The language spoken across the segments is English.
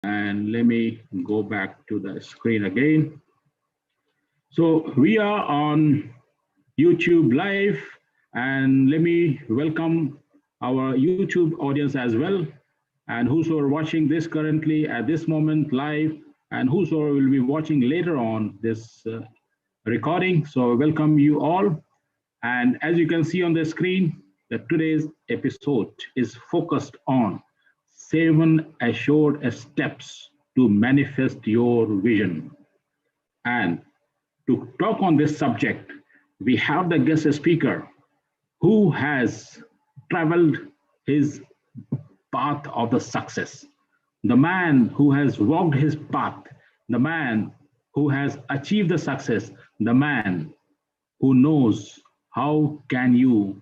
And let me go back to the screen again. So we are on YouTube Live, and let me welcome our YouTube audience as well, and whosoever watching this currently at this moment live, and whosoever will be watching later on this recording. So welcome you all. And as you can see on the screen, that today's episode is focused on 7 assured steps to manifest your vision. And to talk on this subject, we have the guest speaker who has traveled his path of the success, the man who has walked his path, the man who has achieved the success, the man who knows how can you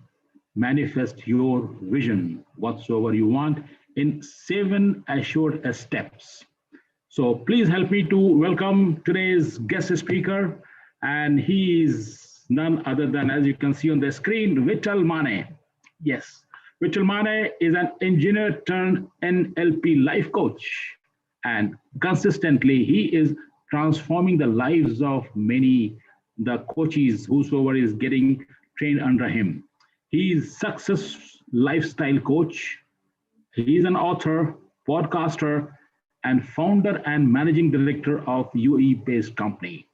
manifest your vision whatsoever you want in 7 assured steps. So please help me to welcome today's guest speaker, and he is none other than, as you can see on the screen, Vital Mane. Yes, Vital Mane is an engineer turned NLP life coach, and consistently he is transforming the lives of many the coaches whosoever is getting trained under him. He is success lifestyle coach. He is an author, podcaster, and founder and managing director of UAE-based company.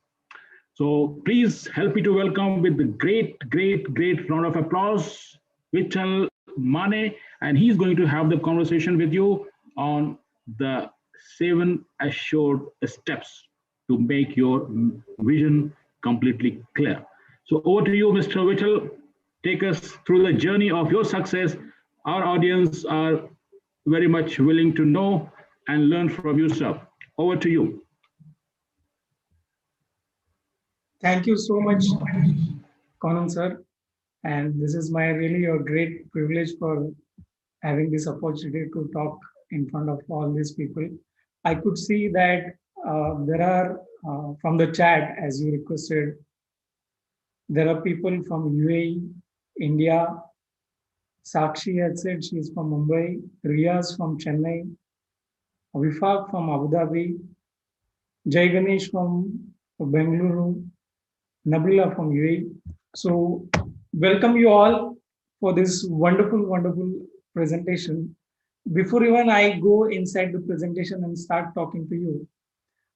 So please help me to welcome with the great round of applause, Vital Mane, and he's going to have the conversation with you on the 7 assured steps to make your vision completely clear. So over to you, Mr. Vital. Take us through the journey of your success. Our audience are very much willing to know and learn from you, sir. Over to you. Thank you so much, Conan sir. And this is my really a great privilege for having this opportunity to talk in front of all these people. I could see that there are from the chat, as you requested, there are people from UAE, India. Sakshi had said she is from Mumbai, Riaz from Chennai, Vifaq from Abu Dhabi, Jai Ganesh from Bengaluru, Nabila from UAE. So, welcome you all for this wonderful presentation. Before even I go inside the presentation and start talking to you,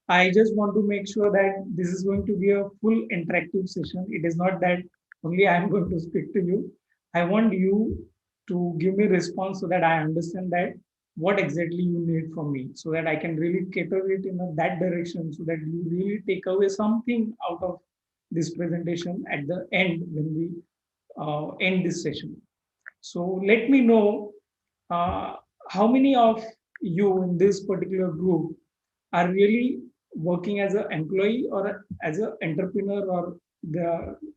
I just want to make sure that this is going to be a full interactive session. It is not that only I am going to speak to you. I want you to give me response so that I understand that what exactly you need from me, so that I can really cater it in that direction, so that you really take away something out of this presentation at the end when we end this session. So let me know uh, how many of you in this particular group are really working as an employee or as an entrepreneur, or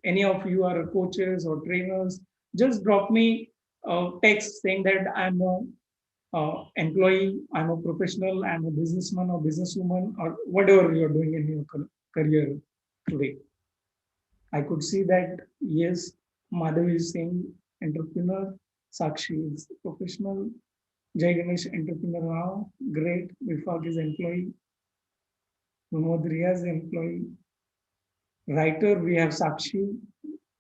any of you are coaches or trainers. Just drop me a text saying that I'm a employee, I'm a professional, I'm a businessman or businesswoman, or whatever you're doing in your career today. I could see that, yes, Madhav is saying entrepreneur, Sakshi is professional, Jai Ganesh entrepreneur now, great, Vifaq is employee, Pramod Riaz employee, writer, we have Sakshi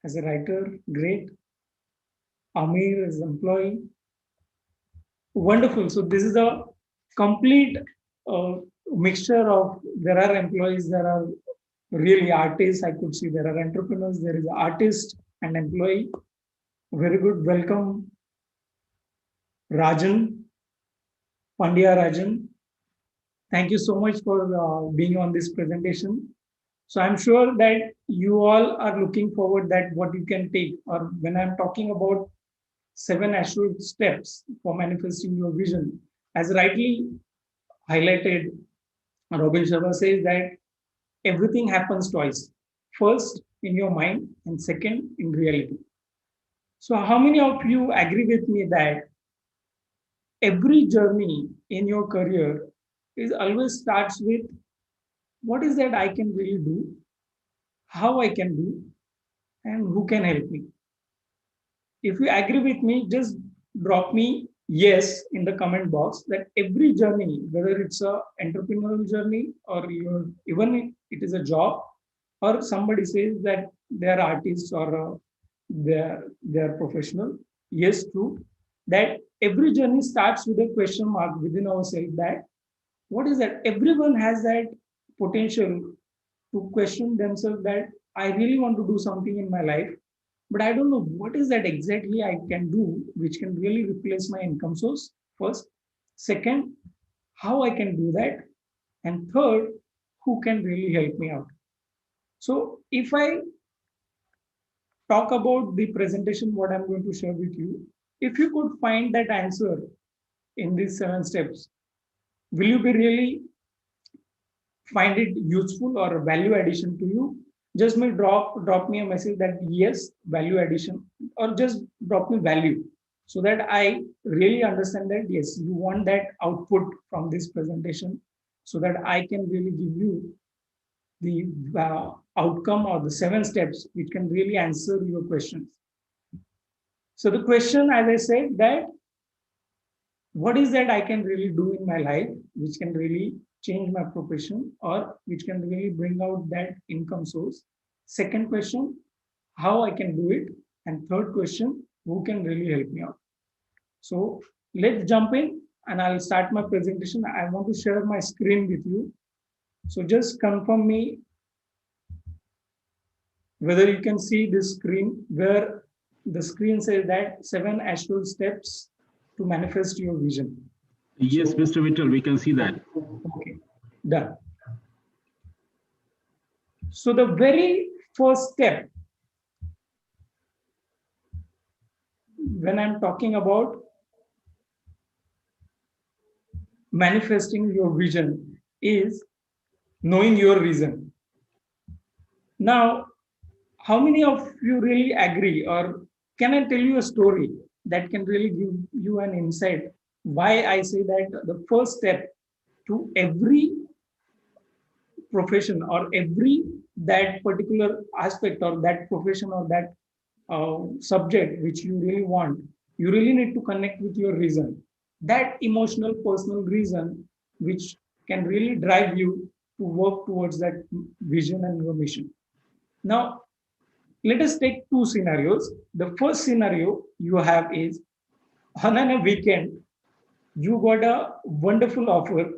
as a writer, great, Amir is employee, wonderful. So this is a complete uh, mixture of, there are employees, there are really artists, I could see there are entrepreneurs, there is artist and employee. Very good. Welcome, Rajan, Pandya Rajan. Thank you so much for being on this presentation. So I'm sure that you all are looking forward that what you can take, or when I'm talking about 7 assured steps for manifesting your vision, as rightly highlighted, Robin Sharma says that everything happens twice. First in your mind and second in reality. So how many of you agree with me that every journey in your career is always starts with what is that I can really do, how I can do, and who can help me? If you agree with me, just drop me yes in the comment box that every journey, whether it's a entrepreneurial journey or even it is a job, or somebody says that they are artists or they are professional. Yes, true. That every journey starts with a question mark within ourselves that what is that? Everyone has that potential to question themselves that I really want to do something in my life, but I don't know what is that exactly I can do which can really replace my income source. First, second, how I can do that, and third, who can really help me out. So, if I talk about the presentation, what I'm going to share with you, if you could find that answer in these 7 steps, will you be really find it useful or a value addition to you? Just me drop me a message that yes, value addition, or just drop me value, so that I really understand that yes, you want that output from this presentation, so that I can really give you the outcome or the 7 steps which can really answer your questions. So the question, as I said, that what is that I can really do in my life, which can really change my profession or which can really bring out that income source. Second question, how I can do it. And third question, who can really help me out. So let's jump in and I'll start my presentation. I want to share my screen with you. So just confirm me whether you can see this screen where the screen says that 7 actual steps to manifest your vision. Yes, So, Mr. Vittal, we can see that. okay, done. So the very first step when I'm talking about manifesting your vision is knowing your reason. Now, how many of you really agree, or can I tell you a story that can really give you an insight why I say that the first step to every profession or every that particular aspect or that profession or that subject which you really want, you really need to connect with your reason, that emotional personal reason which can really drive you to work towards that vision and your mission. Now let us take 2 scenarios. The first scenario you have is on a weekend you got a wonderful offer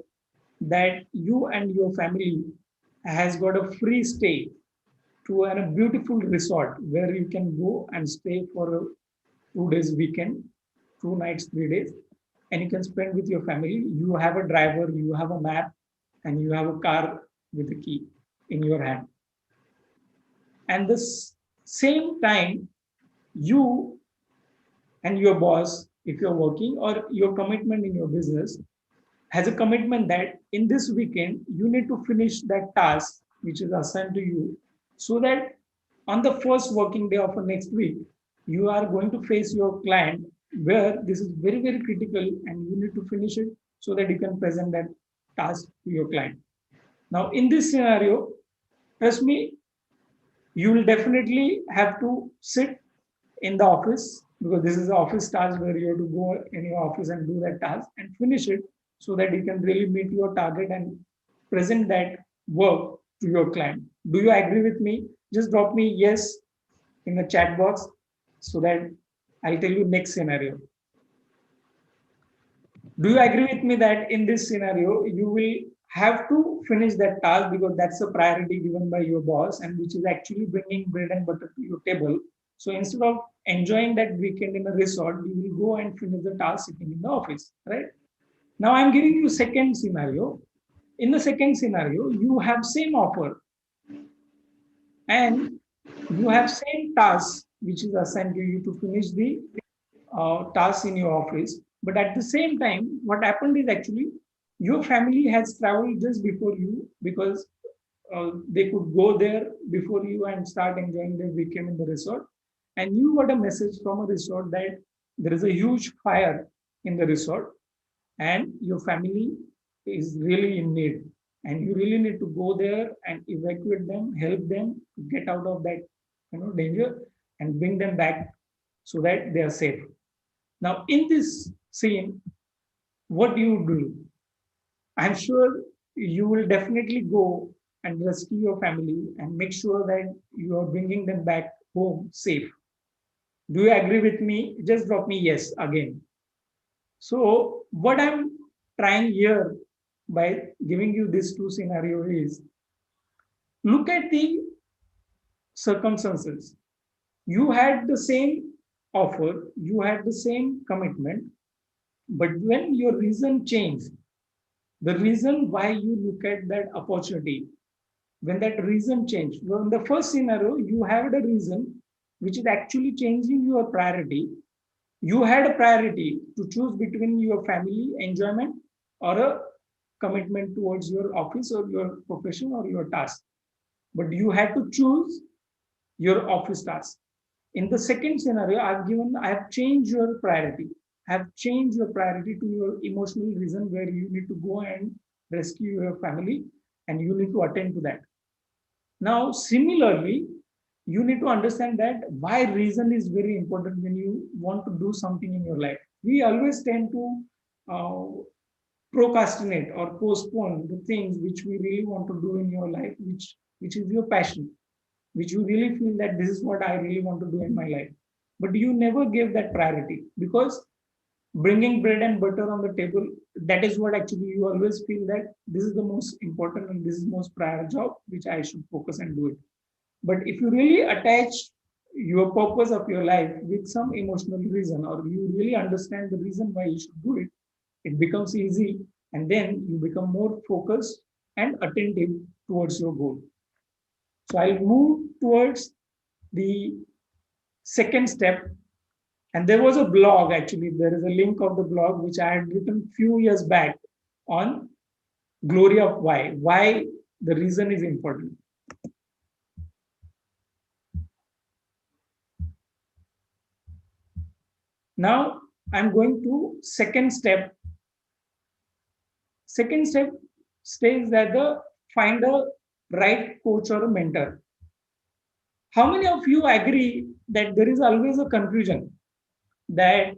that you and your family has got a free stay to a beautiful resort where you can go and stay for a 2 days weekend, 2 nights, 3 days, and you can spend with your family. You have a driver, you have a map, and you have a car with a key in your hand. And this same time, you and your boss, if you're working, or your commitment in your business, has a commitment that in this weekend you need to finish that task which is assigned to you, so that on the first working day of the next week you are going to face your client where this is very very critical and you need to finish it so that you can present that task to your client. Now in this scenario, trust me, you will definitely have to sit in the office, because this is the office task where you have to go in your office and do that task and finish it so that you can really meet your target and present that work to your client. Do you agree with me? Just drop me yes in the chat box so that I'll tell you next scenario. Do you agree with me that in this scenario you will have to finish that task because that's a priority given by your boss and which is actually bringing bread and butter to your table? So instead of enjoying that weekend in a resort, you will go and finish the task sitting in the office, right? Now I'm giving you second scenario. In the second scenario, you have same offer and you have same task which is assigned to you to finish the tasks in your office. But at the same time, what happened is actually your family has traveled just before you because they could go there before you and start enjoying their weekend in the resort. And you got a message from a resort that there is a huge fire in the resort and your family is really in need. And you really need to go there and evacuate them, help them to get out of that danger and bring them back so that they are safe. Now, in this scene, what do you do? I'm sure you will definitely go and rescue your family and make sure that you are bringing them back home safe. Do you agree with me? Just drop me yes again. So, what I'm trying here by giving you these two scenarios is look at the circumstances. You had the same offer, you had the same commitment, but when your reason changed, the reason why you look at that opportunity, when that reason changed, well, in the first scenario, you had a reason which is actually changing your priority. You had a priority to choose between your family enjoyment or a commitment towards your office or your profession or your task. But you had to choose your office task. In the second scenario, I have changed your priority. I have changed your priority to your emotional reason where you need to go and rescue your family and you need to attend to that. Now, similarly, you need to understand that why reason is very important when you want to do something in your life. We always tend to uh, procrastinate or postpone the things which we really want to do in your life, which is your passion, which you really feel that this is what I really want to do in my life. But you never give that priority because bringing bread and butter on the table, that is what actually you always feel that this is the most important and this is most prior job which I should focus and do it. But if you really attach your purpose of your life with some emotional reason, or you really understand the reason why you should do it, it becomes easy and then you become more focused and attentive towards your goal. So I'll move towards the second step. And there was a blog, actually, there is a link of the blog which I had written few years back on glory of why the reason is important. Now I'm going to second step. Second step states that the find a right coach or a mentor. How many of you agree that there is always a confusion that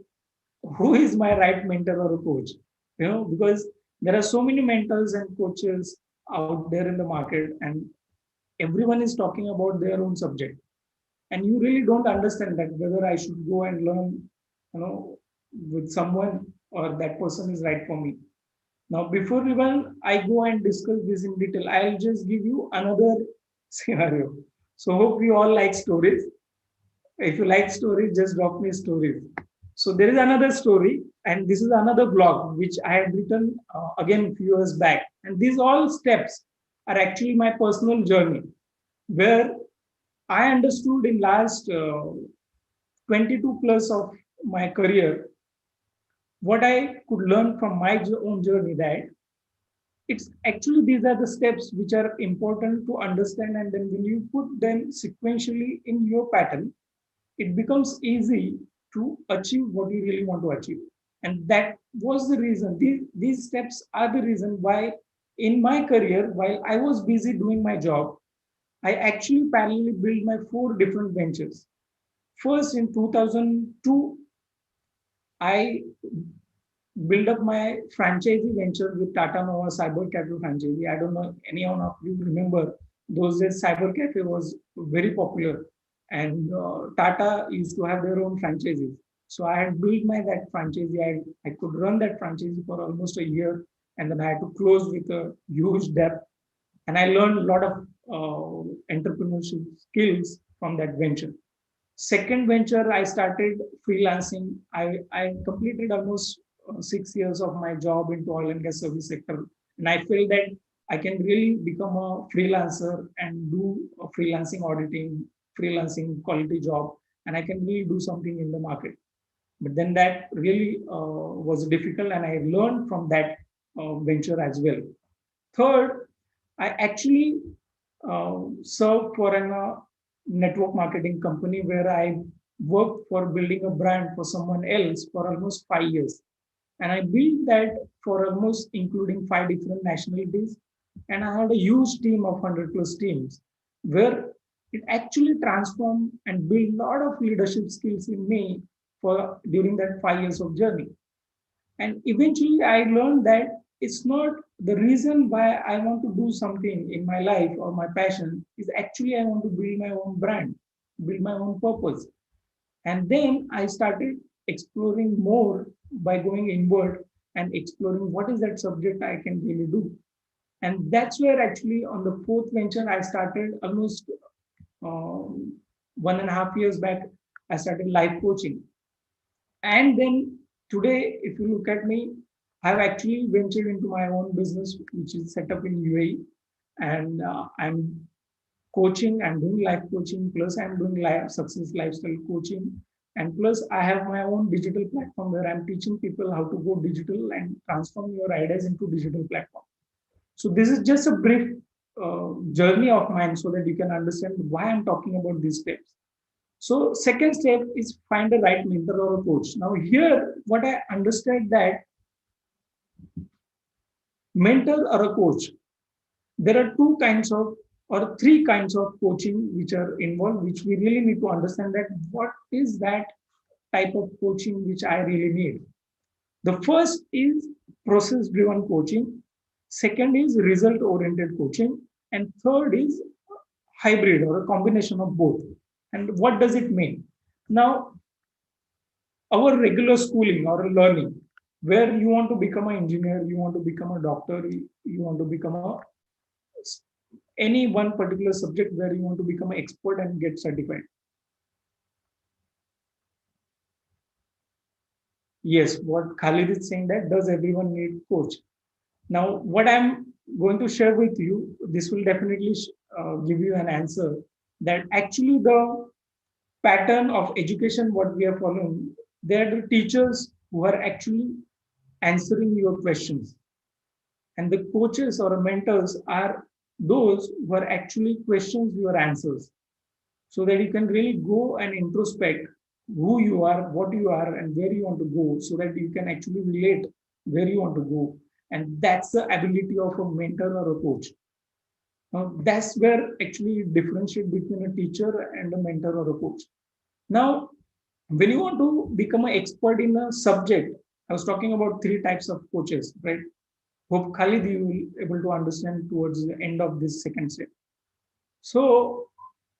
who is my right mentor or a coach? You know, because there are so many mentors and coaches out there in the market, and everyone is talking about their own subject. And you really don't understand that whether I should go and learn, you know, with someone or that person is right for me. Now, before even I go and discuss this in detail, I'll just give you another scenario. So hope you all like stories. If you like stories, just drop me stories. So there is another story, and this is another blog which I had written again a few years back. And these all steps are actually my personal journey, where I understood in last 22 plus of my career what I could learn from my own journey, that it's actually these are the steps which are important to understand, and then when you put them sequentially in your pattern, it becomes easy to achieve what you really want to achieve. And that was the reason, these steps are the reason why in my career, while I was busy doing my job, I actually parallelly built my four different ventures. First, in 2002, I build up my franchisee venture with Tata Nova Cyber Cafe franchisee. I don't know anyone of you remember those days. Cyber Cafe was very popular, and Tata used to have their own franchises. So I had built my that franchisee. I could run that franchisee for almost a year, and then I had to close with a huge debt. And I learned a lot of entrepreneurship skills from that venture. Second venture, I started freelancing. I completed almost 6 years of my job into oil and gas service sector. And I feel that I can really become a freelancer and do a freelancing auditing, freelancing quality job, and I can really do something in the market. But then that really was difficult, and I learned from that venture as well. Third, I actually served for an network marketing company where I worked for building a brand for someone else for almost 5 years. And I built that for almost including five different nationalities. And I had a huge team of 100 plus teams where it actually transformed and built a lot of leadership skills in me for during that 5 years of journey. And eventually I learned that it's not the reason why I want to do something in my life or my passion is actually I want to build my own brand, build my own purpose. And then I started exploring more by going inward and exploring what is that subject I can really do. And that's where actually on the fourth venture, I started almost 1.5 years back, I started life coaching. And then today, if you look at me, I've actually ventured into my own business, which is set up in UAE. And I'm coaching, I'm doing life coaching, plus I'm doing life success lifestyle coaching. And plus, I have my own digital platform where I'm teaching people how to go digital and transform your ideas into digital platform. So this is just a brief journey of mine so that you can understand why I'm talking about these steps. So second step is find a right mentor or a coach. Now here, what I understand that mentor or a coach, there are two kinds of or three kinds of coaching which are involved, which we really need to understand that what is that type of coaching which I really need. The first is process driven coaching. Second is result oriented coaching. And third is hybrid or a combination of both. And what does it mean? Now, our regular schooling or learning, where you want to become an engineer, you want to become a doctor, you want to become a any one particular subject where you want to become an expert and get certified. Yes, what Khalid is saying that does everyone need coach? Now, what I'm going to share with you, this will definitely give you an answer that actually the pattern of education what we are following, they are the teachers who are actually answering your questions, and the coaches or mentors are those who are actually questions your answers, so that you can really go and introspect who you are, what you are, and where you want to go, so that you can actually relate where you want to go. And that's the ability of a mentor or a coach. Now, that's where actually you differentiate between a teacher and a mentor or a coach. Now, when you want to become an expert in a subject, I was talking about three types of coaches, right? Hope Khalid you will able to understand towards the end of this second step. So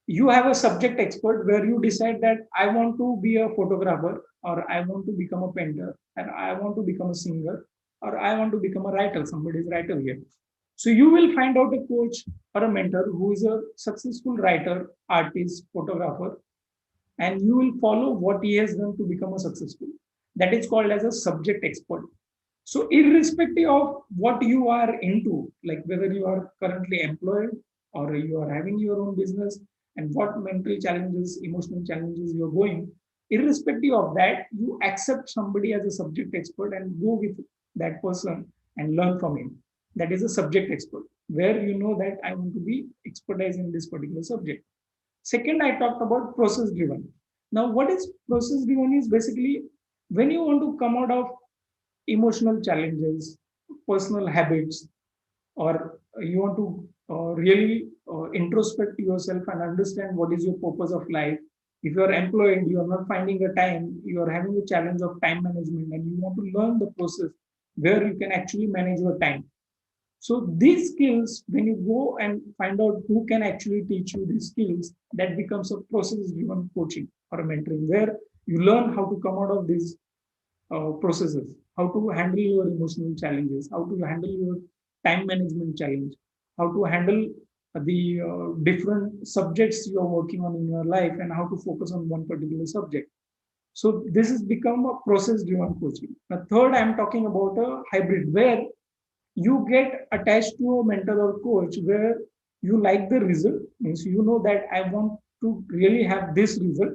you have a subject expert where you decide that I want to be a photographer, or I want to become a painter, and I want to become a singer, or I want to become a writer. Somebody is writer here. So you will find out a coach or a mentor who is a successful writer, artist, photographer, and you will follow what he has done to become a successful. That is called as a subject expert. So irrespective of what you are into, like whether you are currently employed or you are having your own business and what mental challenges, emotional challenges you're going, irrespective of that, you accept somebody as a subject expert and go with that person and learn from him. That is a subject expert, where you know that I want to be expertise in this particular subject. Second, I talked about process driven. Now, what is process driven is basically when you want to come out of emotional challenges, personal habits, or you want to really introspect yourself and understand what is your purpose of life. If you are employed, you are not finding a time, you are having a challenge of time management, and you want to learn the process where you can actually manage your time. So these skills, when you go and find out who can actually teach you these skills, that becomes a process-driven coaching or a mentoring, where you learn how to come out of these processes, how to handle your emotional challenges, how to handle your time management challenge, how to handle the different subjects you are working on in your life, and how to focus on one particular subject. So this has become a process-driven coaching. The third, I'm talking about a hybrid, where you get attached to a mentor or coach where you like the result, means you know that I want to really have this result,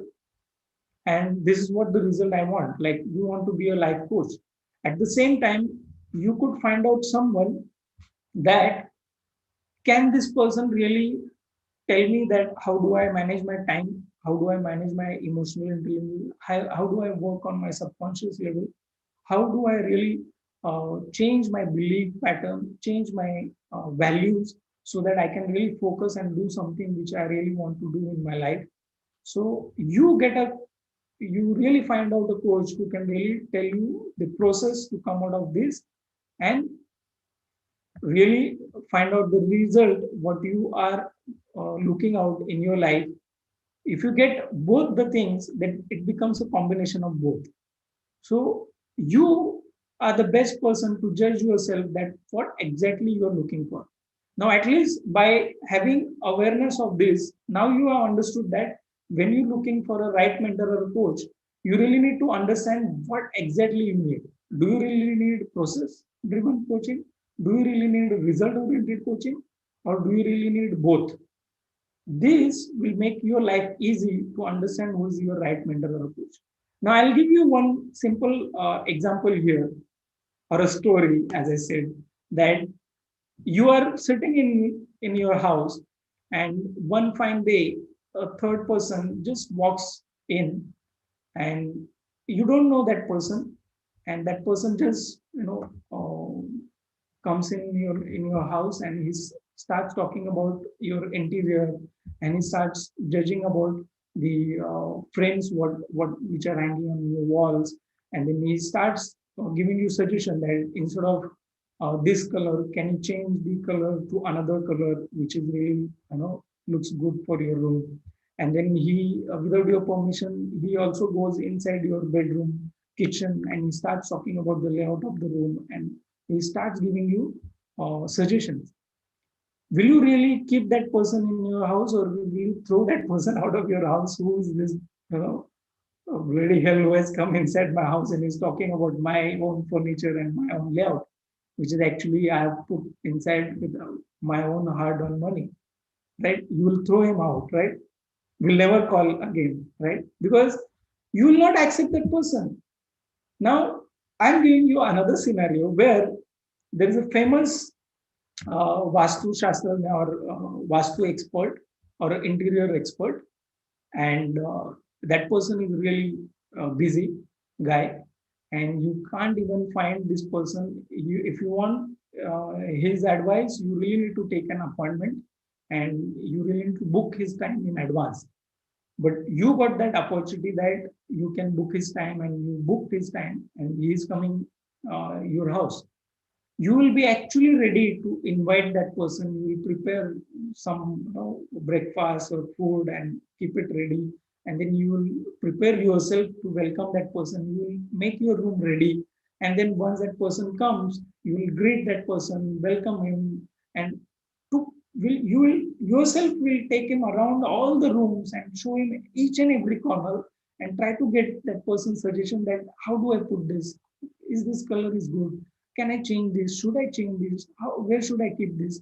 and this is what the result I want. Like you want to be a life coach. At the same time, you could find out someone that can this person really tell me that how do I manage my time? How do I manage my emotional intelligence? How do I work on my subconscious level? How do I really change my belief pattern, change my values so that I can really focus and do something which I really want to do in my life? So you get a you really find out a coach who can really tell you the process to come out of this and really find out the result what you are looking out in your life. If you get both the things, then it becomes a combination of both. So you are the best person to judge yourself that what exactly you are looking for. Now, at least by having awareness of this, now you have understood that when you're looking for a right mentor or a coach, you really need to understand what exactly you need. Do you really need process driven coaching? Do you really need result oriented coaching? Or do you really need both? This will make your life easy to understand who is your right mentor or coach. Now, I'll give you one simple example here, or a story, as I said, that you are sitting in your house, and one fine day, a third person just walks in, and you don't know that person, and that person just comes in your house and he starts talking about your interior, and he starts judging about the frames what which are hanging on your walls, and then he starts giving you suggestion that instead of this color, can you change the color to another color which is really looks good for your room. And then he without your permission, he also goes inside your bedroom, kitchen, and he starts talking about the layout of the room, and he starts giving you suggestions. Will you really keep that person in your house, or will you throw that person out of your house? Who is this, bloody hell who has come inside my house and is talking about my own furniture and my own layout, which is actually I have put inside with my own hard-earned money, right? You will throw him out, right? Will never call again, right? Because you will not accept that person. Now, I'm giving you another scenario where there is a famous Vastu Shastra or Vastu expert or an interior expert, and that person is really busy guy, and you can't even find this person. If you want his advice, you really need to take an appointment, and you really need to book his time in advance. But you got that opportunity that you can book his time, and you booked his time, and he is coming your house. You will be actually ready to invite that person. You will prepare some breakfast or food and keep it ready, and then you will prepare yourself to welcome that person. You will make your room ready, and then once that person comes, you will greet that person, welcome him, and to will you will yourself will take him around all the rooms and show him each and every corner, and try to get that person's suggestion that how do I put this? Is this color is good? Can I change this? Should I change this? Where should I keep this?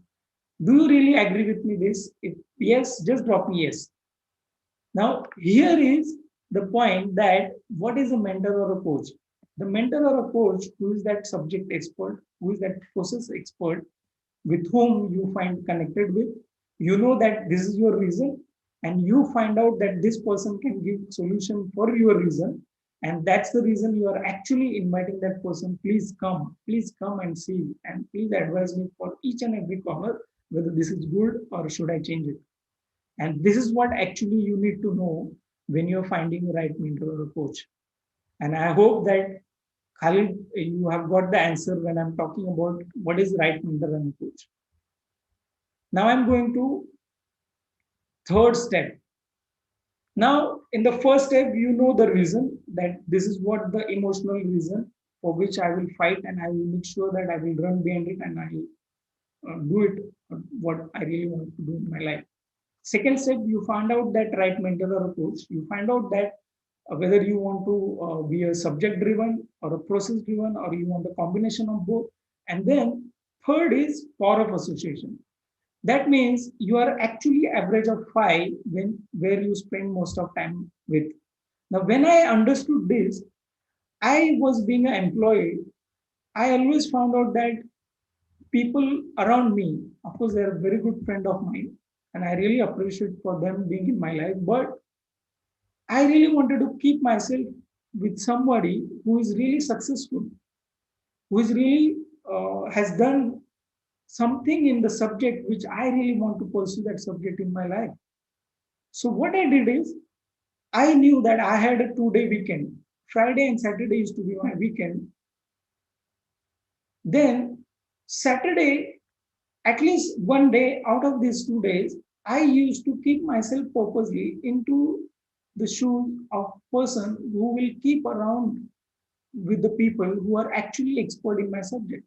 Do you really agree with me this? If yes, just drop me yes. Now, here is the point that what is a mentor or a coach? The mentor or a coach who is that subject expert, who is that process expert, with whom you find connected with, you know that this is your reason, and you find out that this person can give solution for your reason, and that's the reason you are actually inviting that person. Please come and see, and please advise me for each and every corner whether this is good or should I change it. And this is what actually you need to know when you're finding the right mentor or a coach. And I hope that Khalid, you have got the answer when I'm talking about what is right mentor and coach. Now I'm going to third step. Now, in the first step, you know the reason that this is what the emotional reason for which I will fight, and I will make sure that I will run behind it, and I will do it what I really want to do in my life. Second step, you find out that right mentor or a coach. You find out that whether you want to be a subject driven or a process driven, or you want a combination of both. And then third is power of association. That means you are actually average of five when where you spend most of time with. Now, when I understood this, I was being an employee. I always found out that people around me, of course, they're a very good friend of mine, and I really appreciate for them being in my life. But I really wanted to keep myself with somebody who is really successful, who is really has done something in the subject which I really want to pursue that subject in my life. So what I did is I knew that I had a 2-day weekend. Friday and Saturday used to be my weekend. Then Saturday, at least one day out of these 2 days, I used to keep myself purposely into the shoes of person who will keep around with the people who are actually expert in my subject.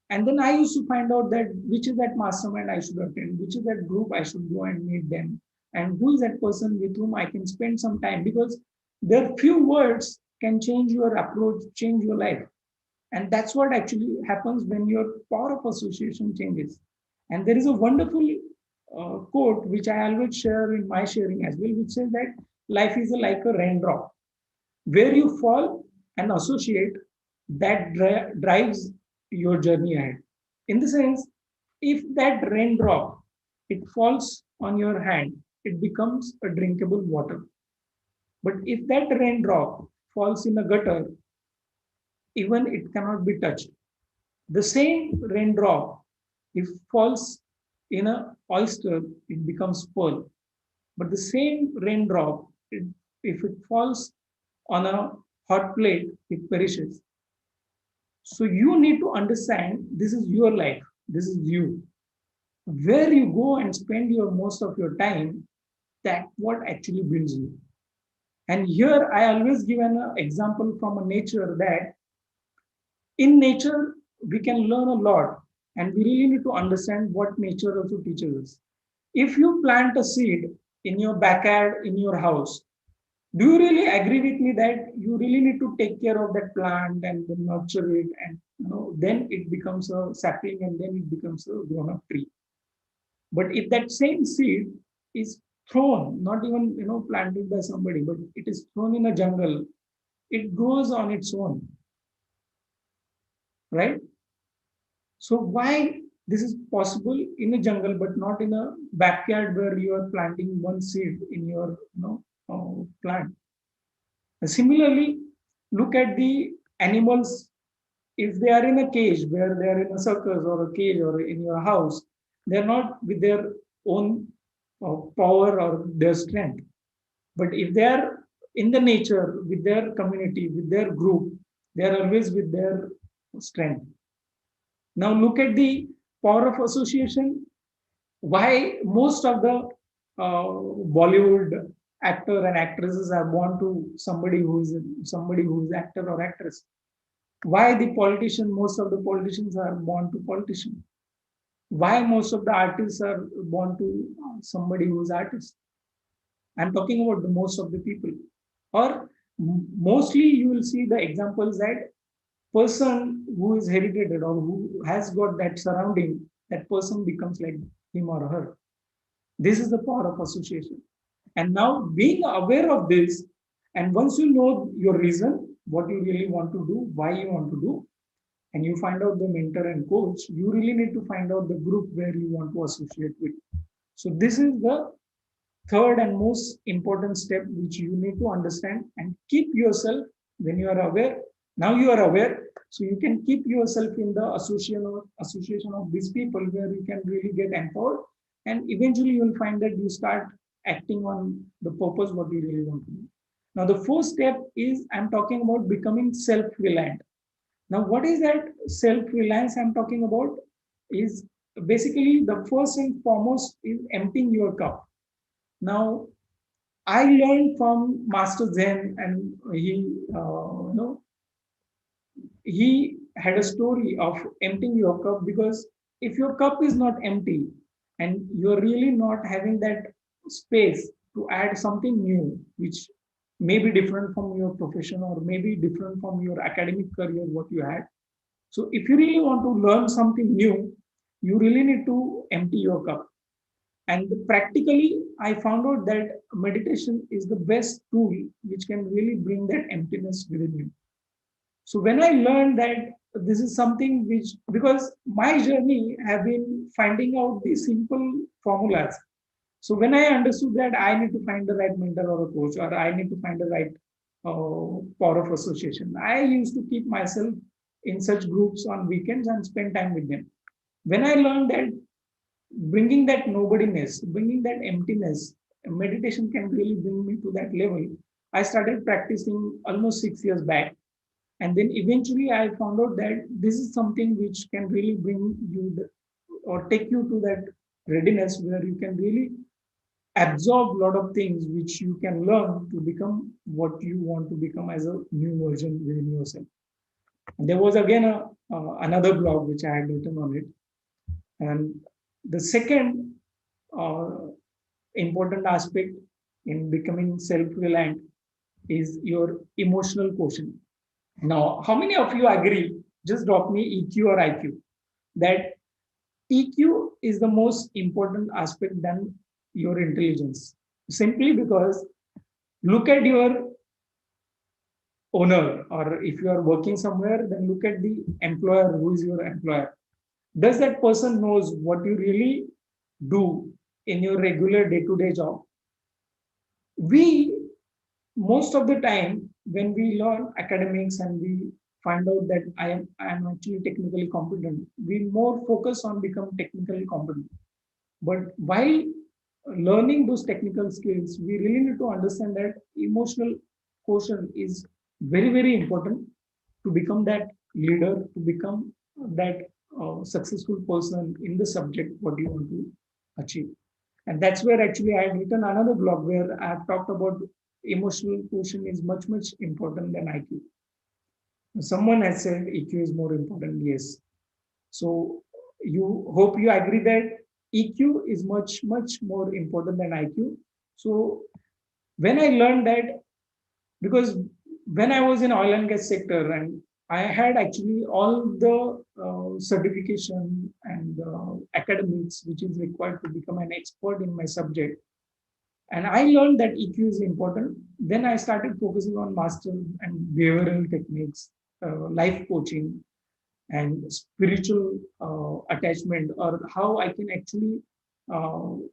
And then I used to find out that which is that mastermind I should attend, which is that group I should go and meet them, and who is that person with whom I can spend some time, because their few words can change your approach, change your life. And that's what actually happens when your power of association changes. And there is a wonderful quote which I always share in my sharing as well, which says that life is like a raindrop. Where you fall and associate, that drives your journey ahead. In the sense, if that raindrop it falls on your hand, it becomes a drinkable water. But if that raindrop falls in a gutter, even it cannot be touched. The same raindrop, if falls in a oyster, it becomes pearl. But the same raindrop, if it falls on a hot plate, it perishes. So you need to understand this is your life, this is you. Where you go and spend your most of your time, that what actually builds you. And here I always give an example from a nature that in nature we can learn a lot, and we really need to understand what nature also teaches us. If you plant a seed in your backyard in your house, do you really agree with me that you really need to take care of that plant and nurture it, and then it becomes a sapling and then it becomes a grown up tree? But if that same seed is thrown, not even planted by somebody, but it is thrown in a jungle, it grows on its own, right? So why this is possible in a jungle but not in a backyard where you are planting one seed in your plant? Similarly, look at the animals. If they are in a cage, where they are in a circus or a cage or in your house, they're not with their own power or their strength. But if they are in the nature, with their community, with their group, they are always with their strength. Now look at the power of association. Why most of the Bollywood actor and actresses are born to somebody who is actor or actress? Why the politician, most of the politicians are born to politician? Why most of the artists are born to somebody who is artist? I'm talking about the most of the people. Or mostly you will see the examples that person who is heredited or who has got that surrounding, that person becomes like him or her. This is the power of association. And now being aware of this, and once you know your reason, what you really want to do, why you want to do, and you find out the mentor and coach, you really need to find out the group where you want to associate with. So this is the third and most important step which you need to understand and keep yourself when you are aware. Now you are aware, so you can keep yourself in the association of these people where you can really get empowered, and eventually you will find that you start acting on the purpose what you really want to do. Now the fourth step is I'm talking about becoming self-reliant. Now what is that self-reliance I'm talking about? Is basically the first and foremost is emptying your cup. Now I learned from Master Zen, and he had a story of emptying your cup, because if your cup is not empty and you're really not having that space to add something new, which may be different from your profession or maybe different from your academic career, what you had. So if you really want to learn something new, you really need to empty your cup. And practically, I found out that meditation is the best tool which can really bring that emptiness within you. So when I learned that this is something which, because my journey have been finding out these simple formulas. So when I understood that I need to find the right mentor or a coach, or I need to find the right power of association, I used to keep myself in such groups on weekends and spend time with them. When I learned that bringing that nobodiness, bringing that emptiness meditation can really bring me to that level. I started practicing almost 6 years back. And then eventually I found out that this is something which can really bring you or take you to that readiness where you can really absorb a lot of things which you can learn to become what you want to become as a new version within yourself. And there was again another blog which I had written on it. And the second uh, important aspect in becoming self-reliant is your emotional quotient. Now, how many of you agree? Just drop me EQ or IQ. That EQ is the most important aspect than your intelligence. Simply because look at your owner, or if you are working somewhere, then look at the employer. Who is your employer? Does that person knows what you really do in your regular day-to-day job? We most of the time when we learn academics and we find out that I am actually technically competent, we more focus on become technically competent. But while learning those technical skills, we really need to understand that emotional quotient is very, very important to become that leader, to become that successful person in the subject what you want to achieve. And that's where actually I have written another blog where I have talked about emotional quotient is much, much important than IQ. Someone has said EQ is more important. Yes. So you hope you agree that EQ is much, much more important than IQ. So when I learned that, because when I was in oil and gas sector and I had actually all the certification and academics which is required to become an expert in my subject, and I learned that EQ is important. Then I started focusing on master and behavioral techniques, life coaching, and spiritual attachment, or how I can actually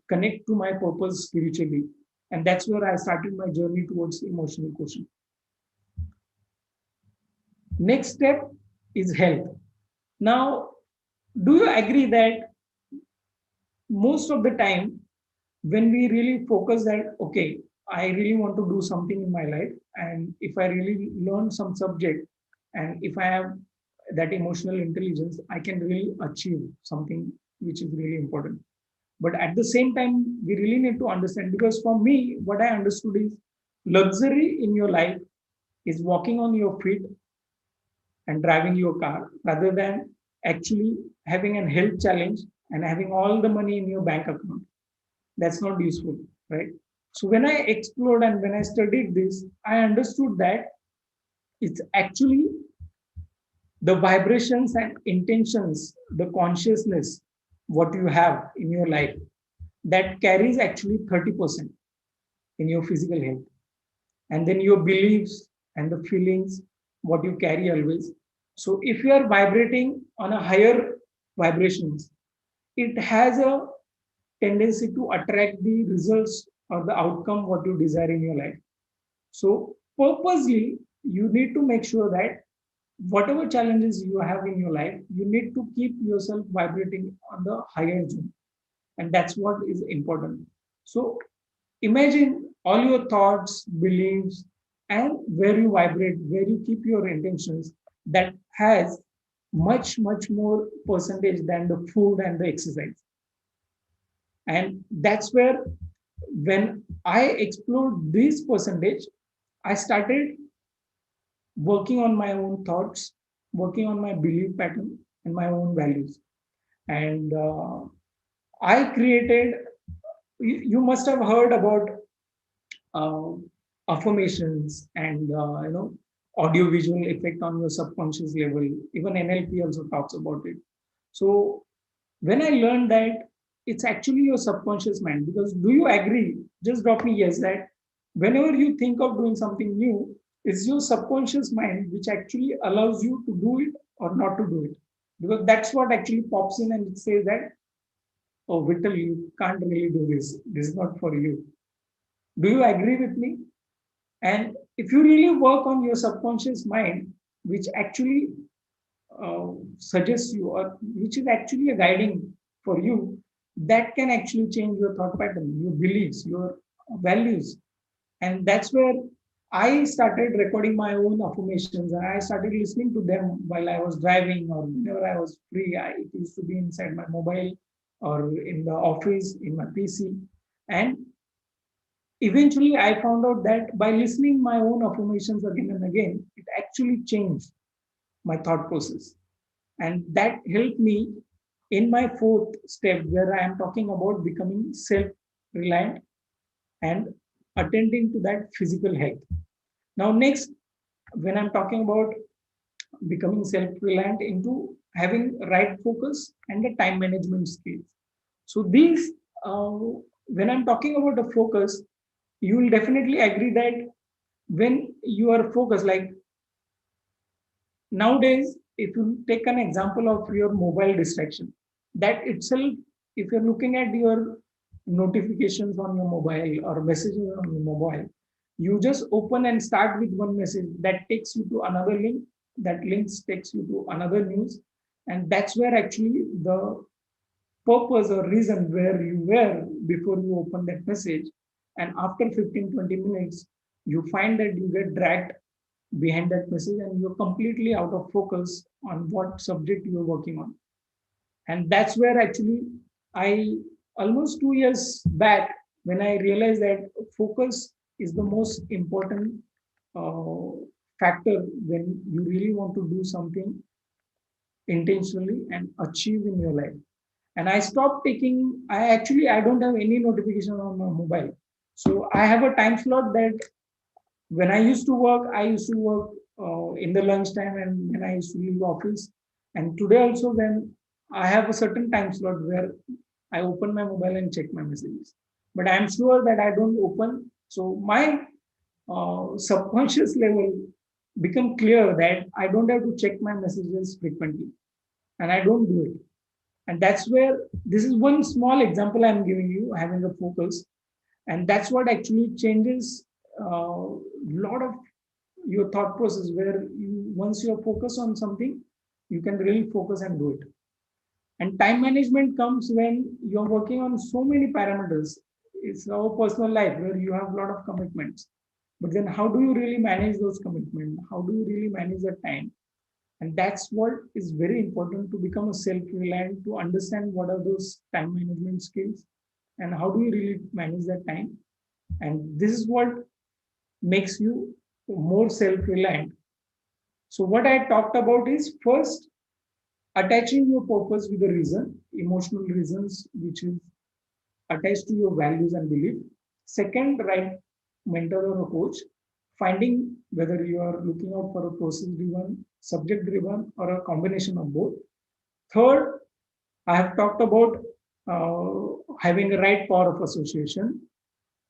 connect to my purpose spiritually. And that's where I started my journey towards emotional quotient. Next step is health. Now, do you agree that most of the time when we really focus that, okay, I really want to do something in my life, and if I really learn some subject, and if I have that emotional intelligence, I can really achieve something which is really important. But at the same time, we really need to understand, because for me, what I understood is luxury in your life is walking on your feet and driving your car rather than actually having a health challenge and having all the money in your bank account. That's not useful, right? So when I explored and when I studied this, I understood that it's actually the vibrations and intentions, the consciousness, what you have in your life, that carries actually 30% in your physical health. And then your beliefs and the feelings, what you carry always. So if you are vibrating on a higher vibrations, it has a tendency to attract the results or the outcome what you desire in your life. So purposely, you need to make sure that whatever challenges you have in your life, you need to keep yourself vibrating on the higher zone. And that's what is important. So imagine all your thoughts, beliefs, and where you vibrate, where you keep your intentions, that has much, much more percentage than the food and the exercise. And that's where, when I explored this percentage, I started working on my own thoughts, working on my belief pattern and my own values. And I created, you must have heard about uh, affirmations and audio visual effect on your subconscious level. Even NLP also talks about it. So when I learned that it's actually your subconscious mind, because do you agree? Just drop me yes that whenever you think of doing something new, it's your subconscious mind which actually allows you to do it or not to do it. Because that's what actually pops in and it says that, oh, Vittal, you can't really do this. This is not for you. Do you agree with me? And if you really work on your subconscious mind, which actually suggests you, or which is actually a guiding for you, that can actually change your thought pattern, your beliefs, your values. And that's where I started recording my own affirmations, and I started listening to them while I was driving or whenever I was free. It used to be inside my mobile or in the office in my PC. And eventually I found out that by listening my own affirmations again and again, it actually changed my thought process. And that helped me in my fourth step, where I am talking about becoming self reliant and attending to that physical health. Now, next, when I'm talking about becoming self reliant into having right focus and the time management skills. So, these, when I'm talking about the focus, you will definitely agree that when you are focused, like nowadays, if you take an example of your mobile distraction, that itself, if you're looking at your notifications on your mobile or messages on your mobile, you just open and start with one message that takes you to another link, that links takes you to another news. And that's where actually the purpose or reason where you were before you open that message. And after 15-20 minutes, you find that you get dragged behind that message and you're completely out of focus on what subject you're working on. And that's where actually I, almost 2 years back, when I realized that focus is the most important uh, factor when you really want to do something intentionally and achieve in your life. And I stopped taking, I don't have any notification on my mobile. So I have a time slot that when I used to work, I used to work in the lunchtime and when I used to leave office. And today also, when I have a certain time slot where I open my mobile and check my messages. But I'm sure that I don't open. So my subconscious level become clear that I don't have to check my messages frequently, and I don't do it. And that's where this is one small example I'm giving you, having a focus, and that's what actually changes a lot of your thought process, where you, once you're focused on something, you can really focus and do it. And time management comes when you're working on so many parameters. It's our personal life where you have a lot of commitments, but then how do you really manage those commitments? How do you really manage the time? And that's what is very important to become a self-reliant, to understand what are those time management skills and how do you really manage that time. And this is what makes you more self-reliant. So what I talked about is, first, attaching your purpose with a reason, emotional reasons, which is attached to your values and belief. Second, right mentor or a coach, finding whether you are looking out for a process driven, subject driven, or a combination of both. Third, I have talked about having a right power of association.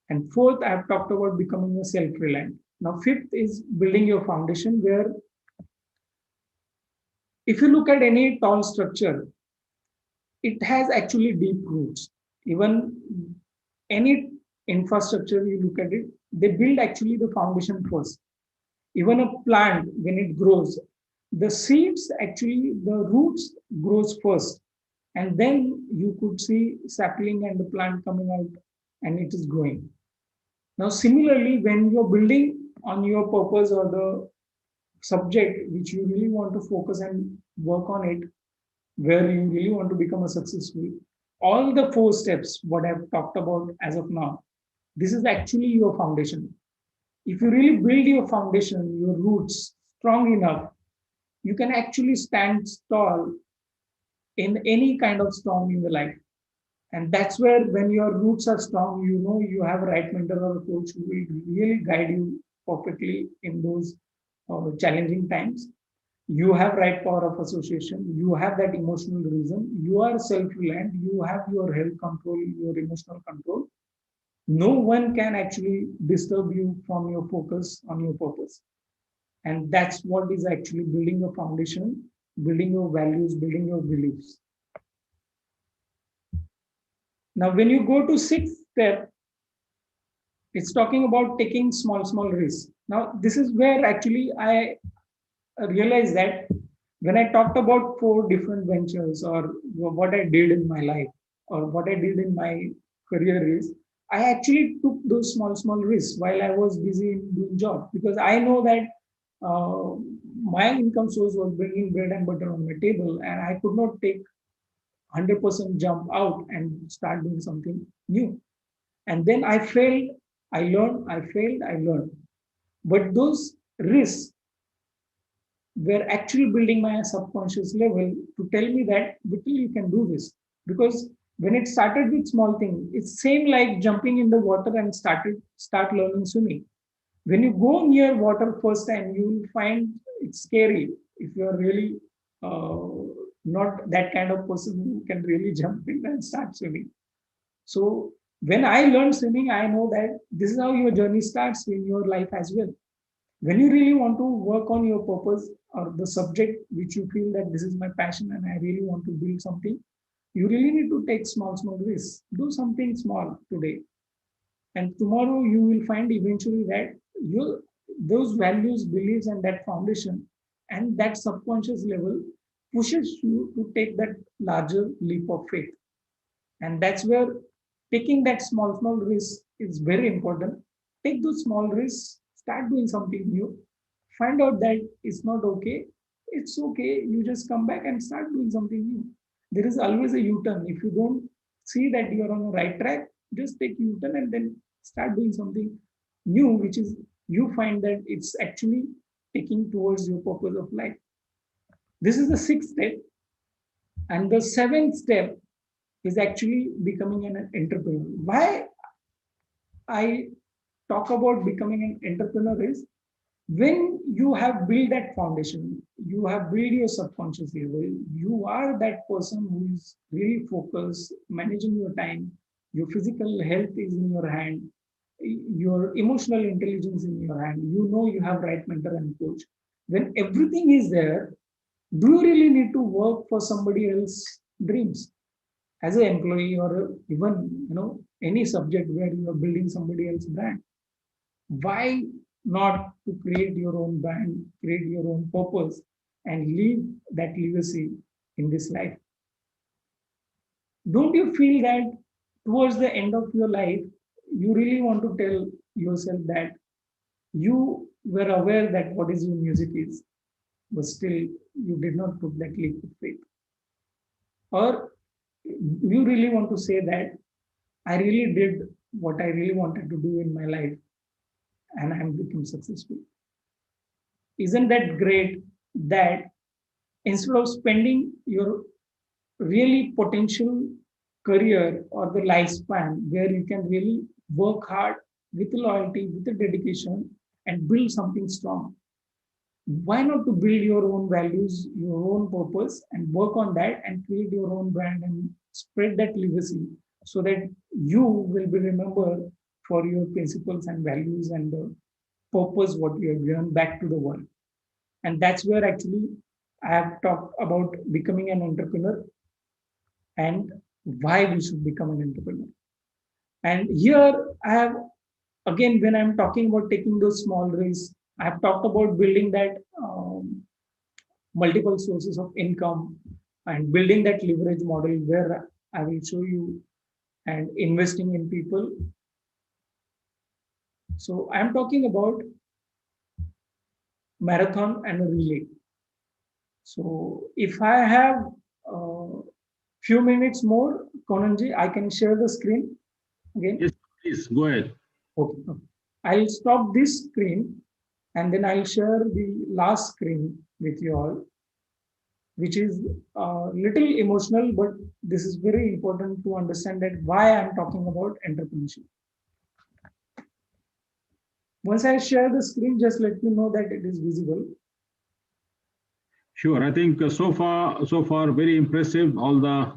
And fourth, I have talked about becoming a self reliant. Now, fifth is building your foundation, where if you look at any tall structure, it has actually deep roots. Even any infrastructure, you look at it, they build actually the foundation first. Even a plant, when it grows, the seeds actually, the roots grows first. And then you could see sapling and the plant coming out and it is growing. Now, similarly, when you're building on your purpose or the subject which you really want to focus and work on it, where you really want to become a successful, all the four steps, what I've talked about as of now, this is actually your foundation. If you really build your foundation, your roots strong enough, you can actually stand tall in any kind of storm in the life. And that's where, when your roots are strong, you know you have a right mentor or a coach who will really guide you perfectly in those challenging times. You have right power of association. You have that emotional reason. You are self-reliant. You have your health control, your emotional control. No one can actually disturb you from your focus on your purpose. And that's what is actually building your foundation, building your values, building your beliefs. Now, when you go to sixth step, it's talking about taking small risks. Now, this is where actually I realized that when I talked about four different ventures or what I did in my life or what I did in my career is, I actually took those small risks while I was busy in doing job, because I know that uh, my income source was bringing bread and butter on my table, and I could not take 100% jump out and start doing something new. And then I failed, I learned, I failed, I learned. But those risks were actually building my subconscious level to tell me that, Vittal, you can do this. Because when it started with small things, it's same like jumping in the water and start learning swimming. When you go near water first time, you will find it's scary if you are really not that kind of person who can really jump in and start swimming. So when I learned swimming, I know that this is how your journey starts in your life as well. When you really want to work on your purpose or the subject which you feel that this is my passion and I really want to build something, you really need to take small risks. Do something small today, and tomorrow you will find eventually that you those values, beliefs, and that foundation and that subconscious level pushes you to take that larger leap of faith. And that's where taking that small risk is very important. Take those small risks, start doing something new, find out that it's not okay, it's okay, you just come back and start doing something new. There is always a u-turn. If you don't see that you're on the right track, just take u-turn and then start doing something new, which is you find that it's actually taking towards your purpose of life. This is the sixth step. And the seventh step is actually becoming an entrepreneur. Why I talk about becoming an entrepreneur is, when you have built that foundation, you have built your subconscious level, you are that person who is really focused, managing your time, your physical health is in your hand, your emotional intelligence in your hand, you know you have right mentor and coach. When everything is there, do you really need to work for somebody else's dreams? As an employee, or even any subject where you are building somebody else's brand, why not to create your own brand, create your own purpose, and leave that legacy in this life? Don't you feel that towards the end of your life, you really want to tell yourself that you were aware that what is your music is, but still you did not put that leap of faith? Or you really want to say that I really did what I really wanted to do in my life and I am become successful? Isn't that great that instead of spending your really potential career or the lifespan where you can really work hard with loyalty, with the dedication, and build something strong, why not to build your own values, your own purpose, and work on that and create your own brand and spread that legacy so that you will be remembered for your principles and values and the purpose what you have given back to the world? And that's where actually I have talked about becoming an entrepreneur and why we should become an entrepreneur. And here I have, again, when I'm talking about taking those small risks, I have talked about building that multiple sources of income and building that leverage model where I will show you, and investing in people. So I'm talking about marathon and a relay. So if I have a few minutes more, Konanji, I can share the screen again. Yes, please go ahead. Okay. I'll stop this screen and then I'll share the last screen with you all, which is a little emotional, but this is very important to understand that why I'm talking about entrepreneurship. Once I share the screen, just let me know that it is visible. Sure. I think so far, very impressive. All the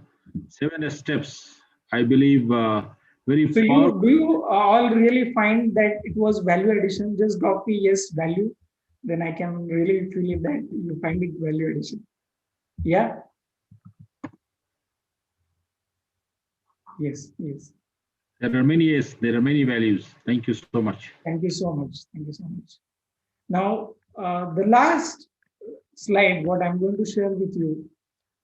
7 steps, I believe, very So powerful. do you all really find that it was value addition? Just drop me yes value, then I can really feel that you find it value addition. Yeah. Yes. Yes. There are many yes, there are many values. Thank you so much. Thank you so much. Thank you so much. Now, the last slide, what I'm going to share with you,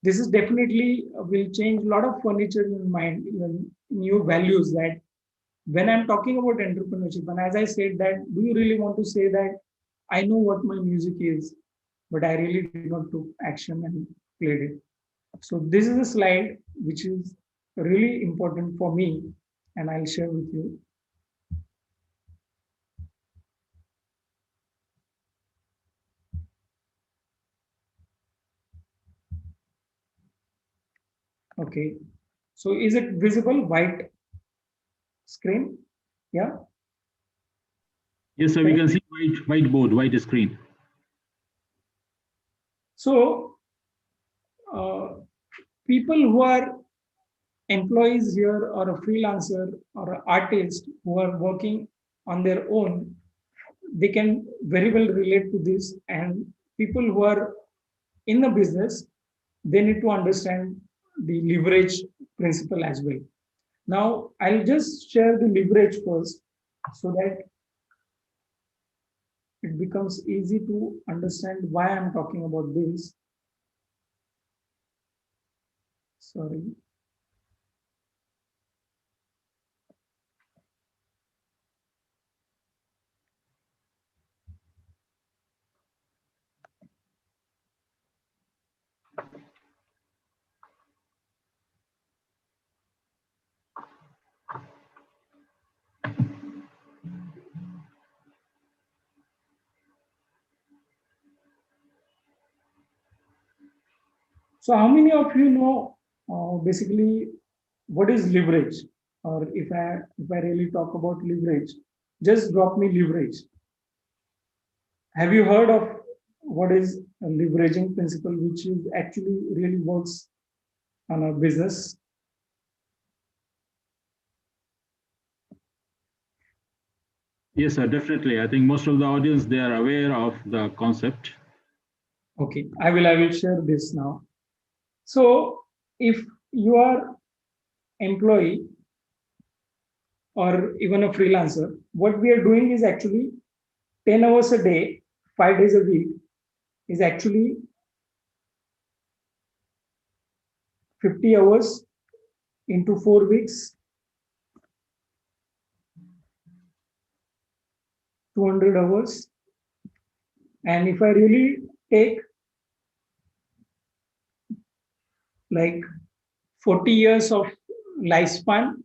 this is definitely will change a lot of furniture in mind, even new values that when I'm talking about entrepreneurship, and as I said that, do you really want to say that I know what my music is, but I really did not took action and played it. So this is a slide which is really important for me, and I'll share with you. Okay. So is it visible? White screen? Yeah. Yes, sir. We can see whiteboard, white screen. So people who are employees here or a freelancer or an artist who are working on their own, they can very well relate to this. And people who are in the business, they need to understand the leverage principle as well. Now, I'll just share the leverage first so that it becomes easy to understand why I'm talking about this. Sorry. So, how many of you know basically what is leverage? Or if I really talk about leverage, just drop me leverage. Have you heard of what is a leveraging principle, which is actually really works on a business? Yes, sir. Definitely. I think most of the audience, they are aware of the concept. Okay, I will share this now. So if you are employee or even a freelancer, what we are doing is actually 10 hours a day, 5 days a week is actually 50 hours into 4 weeks, 200 hours. And if I really take like 40 years of lifespan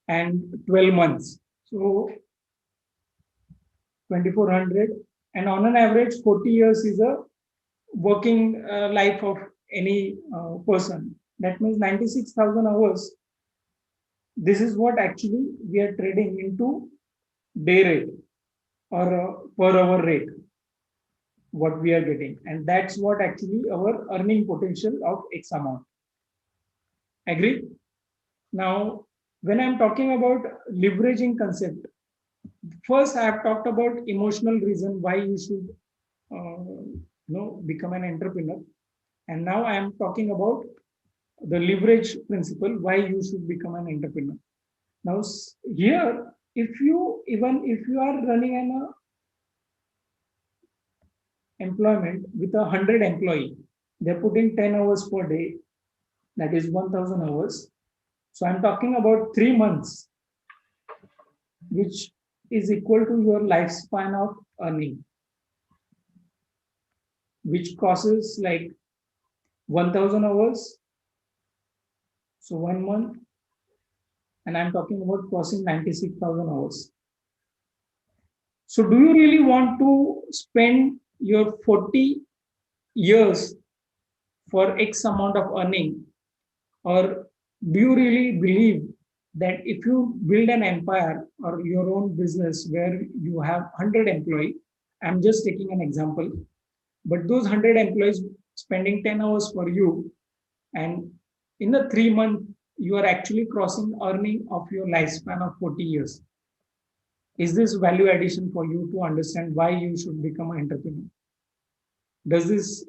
and 12 months, so 2400, and on an average 40 years is a working life of any person. That means 96,000 hours. This is what actually we are trading into day rate or per hour rate, what we are getting. And that's what actually our earning potential of X amount. Agree? Now, when I'm talking about leveraging concept, first I have talked about emotional reason why you should become an entrepreneur. And now I am talking about the leverage principle, why you should become an entrepreneur. Now, here, if you are running an employment with 100 employee, they're putting 10 hours per day, that is 1000 hours. So I'm talking about 3 months, which is equal to your lifespan of earning, which crosses like 1000 hours. So 1 month, and I'm talking about crossing 96,000 hours. So do you really want to spend your 40 years for X amount of earning? Or do you really believe that if you build an empire or your own business where you have 100 employees, I'm just taking an example, but those 100 employees spending 10 hours for you, and in the 3 month, you are actually crossing earning of your lifespan of 40 years. Is this value addition for you to understand why you should become an entrepreneur? Does this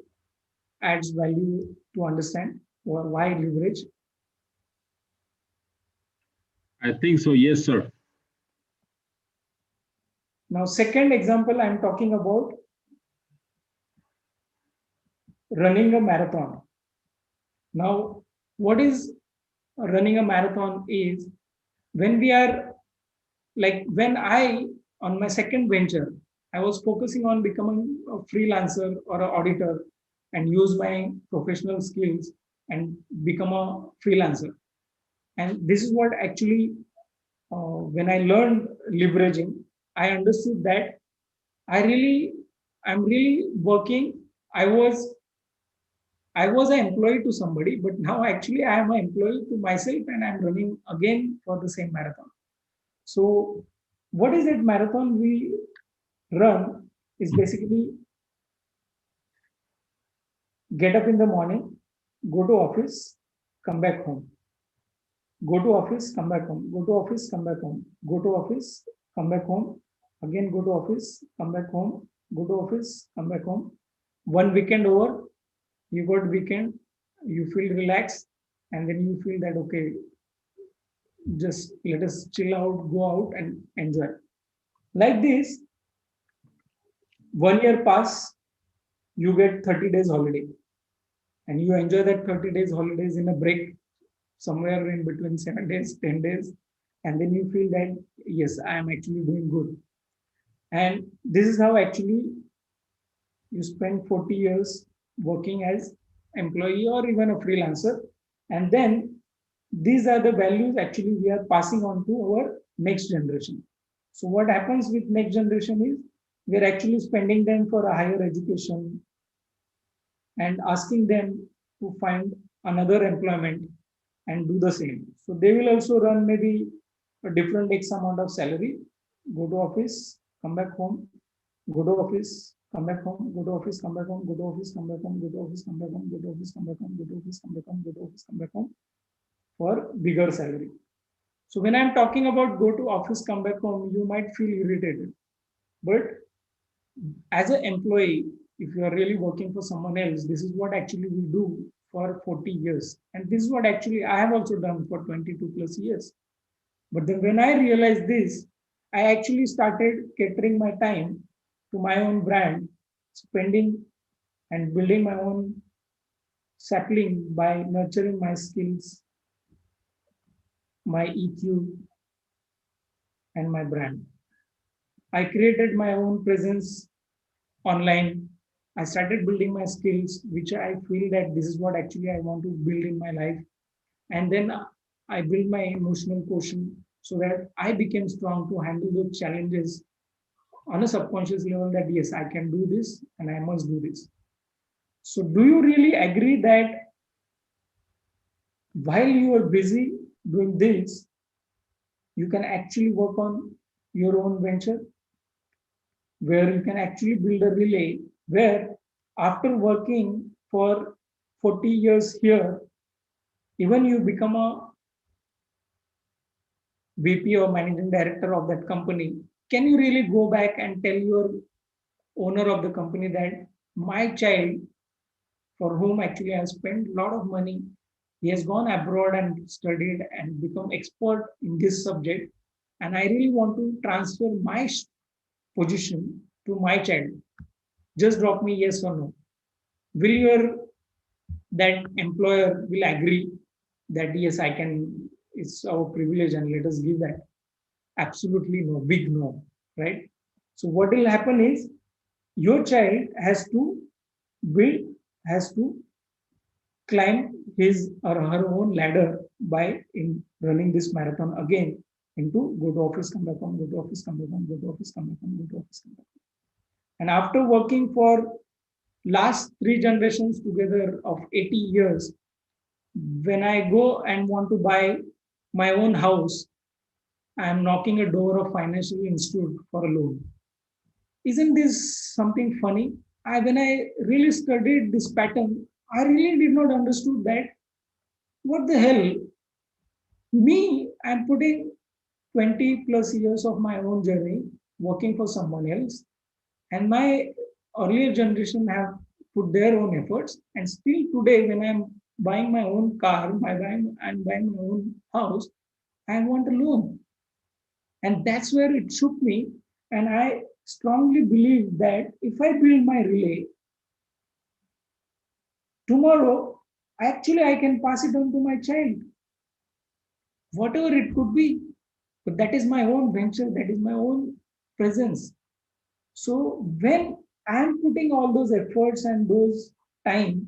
adds value to understand or why leverage? I think so. Yes, sir. Now, second example, I'm talking about running a marathon. Now, what is running a marathon is when we are like when I, on my second venture, I was focusing on becoming a freelancer or an auditor and use my professional skills and become a freelancer. And this is what actually, when I learned leveraging, I understood that I'm really working. I was I was an employee to somebody, but now actually I am an employee to myself and I'm running again for the same marathon. So, what is that marathon we run is basically get up in the morning, go to office, come back home. Go to office, come back home. Go to office, come back home. Go to office, come back home. Again, go to office, come back home. Go to office, come back home. One weekend over, you got weekend, you feel relaxed, and then you feel that okay, just let us chill out, go out and enjoy. Like this, 1 year pass, you get 30 days holiday, and you enjoy that 30 days holidays in a break somewhere in between 7 days, 10 days, and then you feel that yes, I am actually doing good. And this is how actually you spend 40 years working as employee or even a freelancer, and then these are the values actually we are passing on to our next generation. So what happens with next generation is we are actually spending them for a higher education and asking them to find another employment and do the same. So they will also run maybe a different X amount of salary, go to office, come back home, go to office, come back home, go to office, come back home, go to office, come back home, go to office, come back home, go to office, come back home, go to office, come back home, go to office, come back home for bigger salary. So when I'm talking about go to office, come back home, you might feel irritated. But as an employee, if you are really working for someone else, this is what actually we do for 40 years. And this is what actually I have also done for 22 plus years. But then when I realized this, I actually started catering my time to my own brand, spending and building my own sapling by nurturing my skills, my EQ, and my brand. I created my own presence online. I started building my skills, which I feel that this is what actually I want to build in my life. And then I built my emotional quotient so that I became strong to handle those challenges on a subconscious level that yes, I can do this and I must do this. So, do you really agree that while you are busy doing this, you can actually work on your own venture where you can actually build a relay where after working for 40 years here, even you become a VP or managing director of that company, can you really go back and tell your owner of the company that my child, for whom actually I spent a lot of money, he has gone abroad and studied and become expert in this subject, and I really want to transfer my position to my child. Just drop me yes or no. Will your that employer will agree that yes, I can, it's our privilege and let us give that? Absolutely no, big no, right? So what will happen is your child has to build, has to climb his or her own ladder by in running this marathon again into go to office, come back home, go to office, come back home, go to office, come back home, go to office, come back home. And after working for last three generations together of 80 years, when I go and want to buy my own house, I am knocking a door of financial institute for a loan. Isn't this something funny? When I really studied this pattern, I really did not understood that what the hell, me, I'm putting 20 plus years of my own journey working for someone else, and my earlier generation have put their own efforts, and still today when I'm buying my own car, I'm buying my own house, I want a loan. And that's where it shook me. And I strongly believe that if I build my relay, tomorrow, actually I can pass it on to my child, whatever it could be. But that is my own venture, that is my own presence. So when I'm putting all those efforts and those time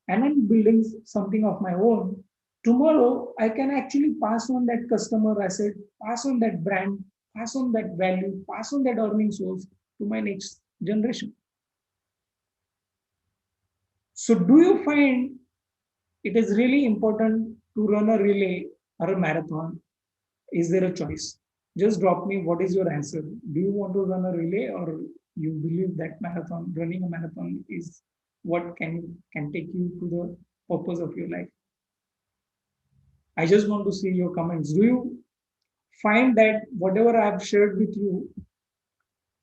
and I'm building something of my own, tomorrow I can actually pass on that customer asset, pass on that brand, pass on that value, pass on that earning source to my next generation. So do you find it is really important to run a relay or a marathon? Is there a choice? Just drop me what is your answer. Do you want to run a relay, or you believe that marathon, running a marathon is what can take you to the purpose of your life? I just want to see your comments. Do you find that whatever I've shared with you,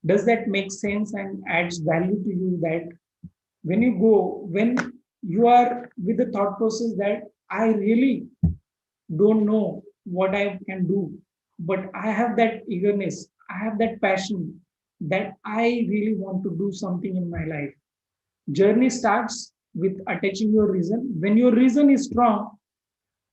does that make sense and adds value to you, that when you are with the thought process that I really don't know what I can do, but I have that eagerness, I have that passion that I really want to do something in my life. Journey starts with attaching your reason. When your reason is strong,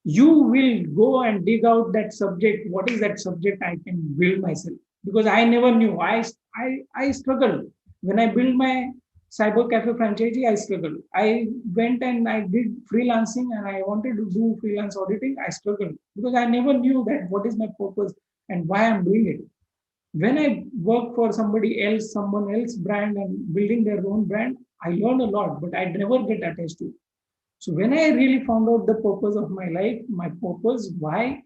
you will go and dig out that subject. What is that subject I can build myself? Because I never knew. I struggled when I built my cyber cafe franchise. I struggled. I went and I did freelancing, and I wanted to do freelance auditing. I struggled because I never knew that what is my purpose and why I'm doing it. When I work for someone else brand and building their own brand, I learn a lot, but I never get attached to it. So when I really found out the purpose of my life, my purpose, why,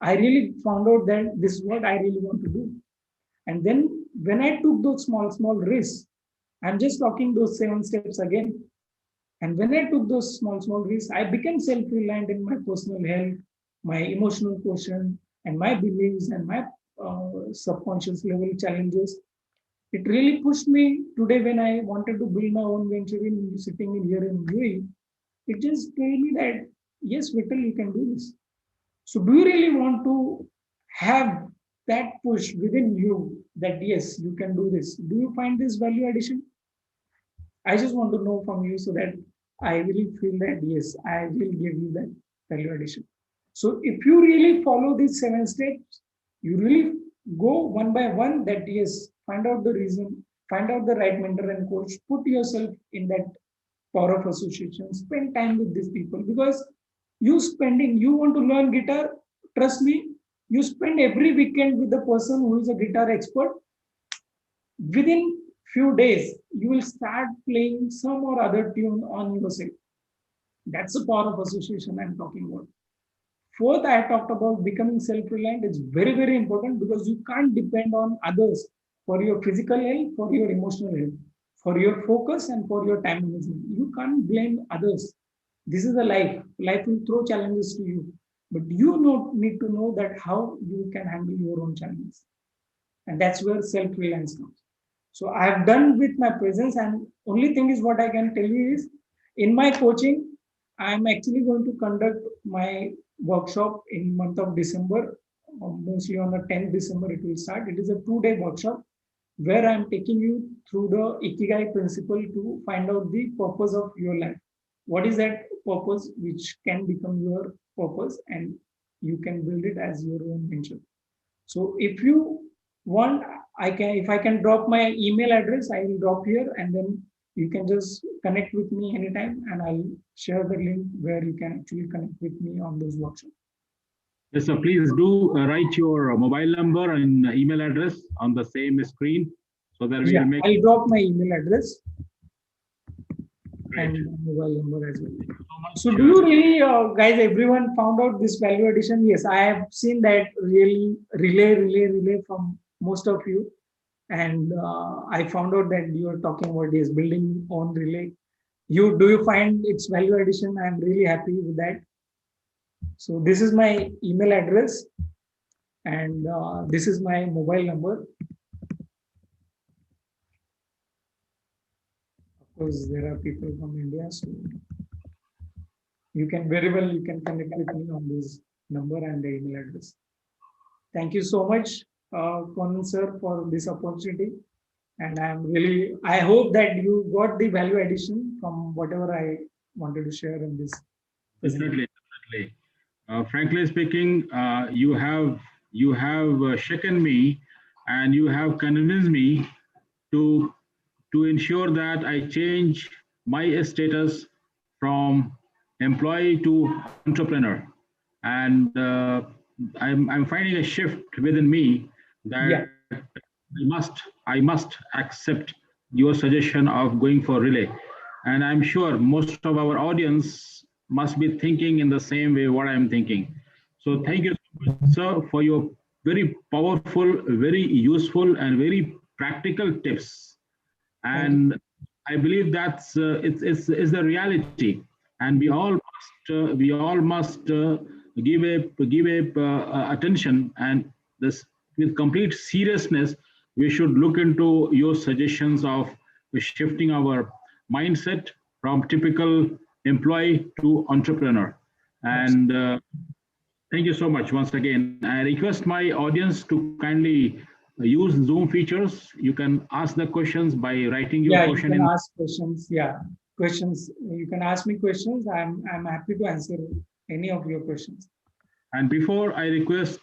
I really found out that this is what I really want to do. And then when I took those small risks, I'm just talking those 7 steps again. And when I took those small risks, I became self-reliant in my personal health, my emotional quotient, and my beliefs and my subconscious level challenges. It really pushed me today when I wanted to build my own venture in sitting in here in UAE. It just told me that, yes, Vittal, you can do this. So do you really want to have that push within you that, yes, you can do this? Do you find this value addition? I just want to know from you so that I really feel that, yes, I will give you that value addition. So if you really follow these 7 steps, you really go one by one that, yes, find out the reason, find out the right mentor and coach, put yourself in that power of association, spend time with these people, because you want to learn guitar, trust me, you spend every weekend with the person who is a guitar expert. Within few days, you will start playing some or other tune on yourself. That's the power of association I'm talking about. Fourth, I talked about becoming self-reliant. It's very, very important because you can't depend on others for your physical health, for your emotional health, for your focus, and for your time management. You can't blame others. This is a life. Life will throw challenges to you, but need to know that how you can handle your own challenges, and that's where self-reliance comes. So I have done with my presence, and only thing is what I can tell you is, in my coaching, I'm actually going to conduct my workshop in month of December. Mostly on the 10th December it will start. It is a 2-day workshop where I'm taking you through the Ikigai principle to find out the purpose of your life. What is that purpose which can become your purpose, and you can build it as your own venture. So if you want, if I can drop my email address, I will drop here, and then you can just connect with me anytime, and I'll share the link where you can actually connect with me on those workshops. Yes, so please do write your mobile number and email address on the same screen so that we will make. I'll drop my email address. Great. And mobile number as well. So do you really, guys, everyone found out this value addition? Yes, I have seen that really relay from most of you. And I found out that you are talking about this building on relay. Do you find its value addition? I'm really happy with that. So this is my email address, and this is my mobile number. Of course, there are people from India, so you can connect with me on this number and the email address. Thank you so much, Conan sir, for this opportunity. And I hope that you got the value addition from whatever I wanted to share in this. Definitely. Frankly speaking, you have you have shaken me and you have convinced me to ensure that I change my status from employee to entrepreneur. And I'm finding a shift within me Yeah, that I must accept your suggestion of going for relay. And I'm sure most of our audience must be thinking in the same way what I'm thinking. So yeah, thank you so much, sir, for your very powerful, very useful, and very practical tips. thank you. And I believe that's it's the reality, and Yeah, we all must give a attention, and this with complete seriousness we should look into your suggestions of shifting our mindset from typical employee to entrepreneur. And absolutely. thank you so much once again. I request my audience to kindly use Zoom features. You can ask the questions by writing your Yeah, you question can in. ask questions. Yeah, questions. You can ask me questions. I'm happy to answer any of your questions. And before I request,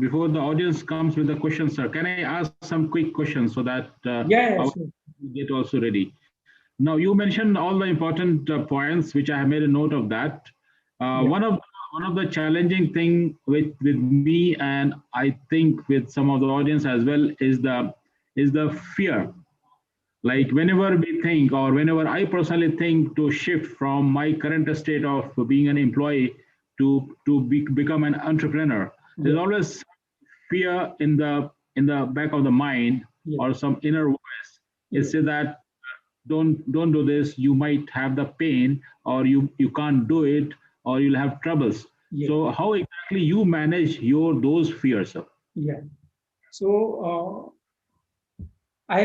before the audience comes with the questions, sir, can I ask some quick questions so that Yeah, our yeah, sure. get also ready? Now, you mentioned all the important points, which I have made a note of that. Yeah, One of the challenging thing with me, and I think with some of the audience as well, is the fear. yeah, Like whenever we think, or whenever I personally think to shift from my current state of being an employee become an entrepreneur, there's yeah, always fear in the back of the mind, yeah, or some inner voice. It yeah, says that don't do this, you might have the pain, or you can't do it, or you'll have troubles. yeah, So how exactly you manage your those fears, sir? yeah. So I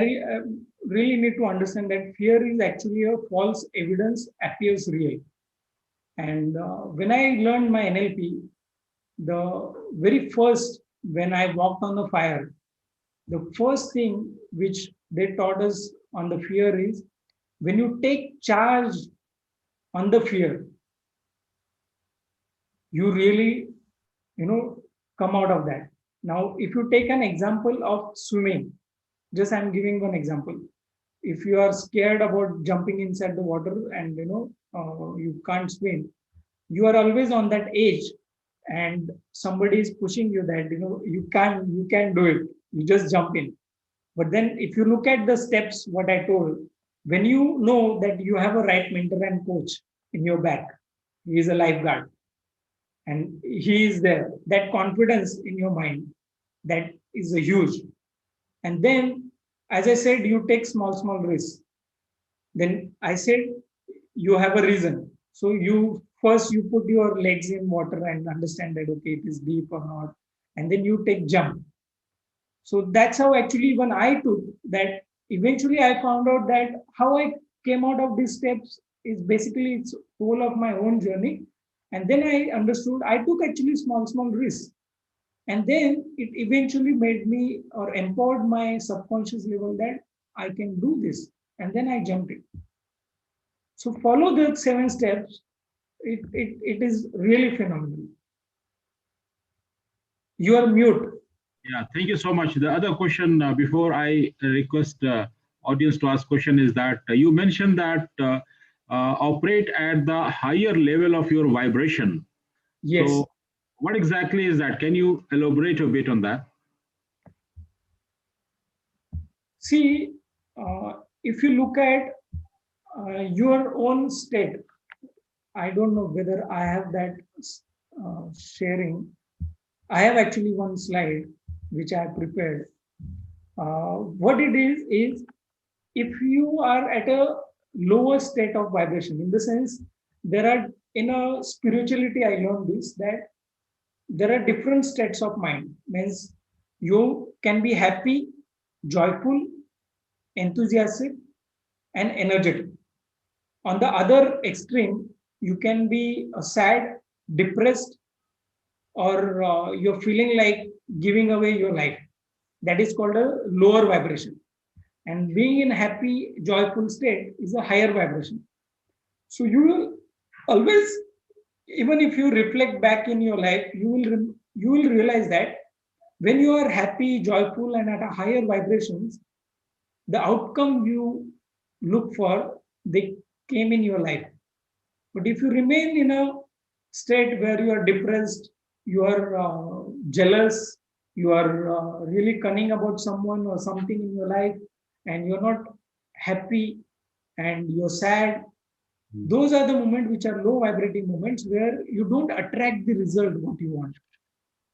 really need to understand that fear is actually a false evidence appears real. And when I learned my NLP, the very first, when I walked on the fire, the first thing which they taught us on the fear is when you take charge on the fear, you really, you know, come out of that. Now, if you take an example of swimming, just I'm giving one example. If you are scared about jumping inside the water and you can't swim, you are always on that edge, and somebody is pushing you that you can do it. You just jump in. But then if you look at the steps, what I told, when you know that you have a right mentor and coach in your back, he is a lifeguard and he is there, that confidence in your mind, that is a huge. And then, as I said, you take small risks. Then I said, you have a reason. So you first you put your legs in water and understand that okay, it is deep or not, and then you take jump. So that's how actually when I took that, eventually I found out that how I came out of these steps is basically it's whole of my own journey. And then I understood I took actually small risks. And then it eventually made me or empowered my subconscious level that I can do this. And then I jumped it. So follow the 7 steps. It is really phenomenal. You are mute. Yeah, thank you so much. The other question, before I request audience to ask question, is that you mentioned that operate at the higher level of your vibration. Yes. So what exactly is that? Can you elaborate a bit on that? See, if you look at your own state, I don't know whether I have that sharing. I have actually one slide which I have prepared. What it is if you are at a lower state of vibration, in the sense, there are in a spirituality, I learned this that there are different states of mind. Means you can be happy, joyful, enthusiastic, and energetic. On the other extreme, you can be sad, depressed, or you're feeling like giving away your life. That is called a lower vibration. And being in happy, joyful state is a higher vibration. So you will always, even if you reflect back in your life, you will realize that when you are happy, joyful, and at a higher vibrations, the outcome you look for, they came in your life. But if you remain in a state where you are depressed, you are jealous, you are really cunning about someone or something in your life, and you're not happy and you're sad, those are the moments which are low vibrating moments where you don't attract the result what you want.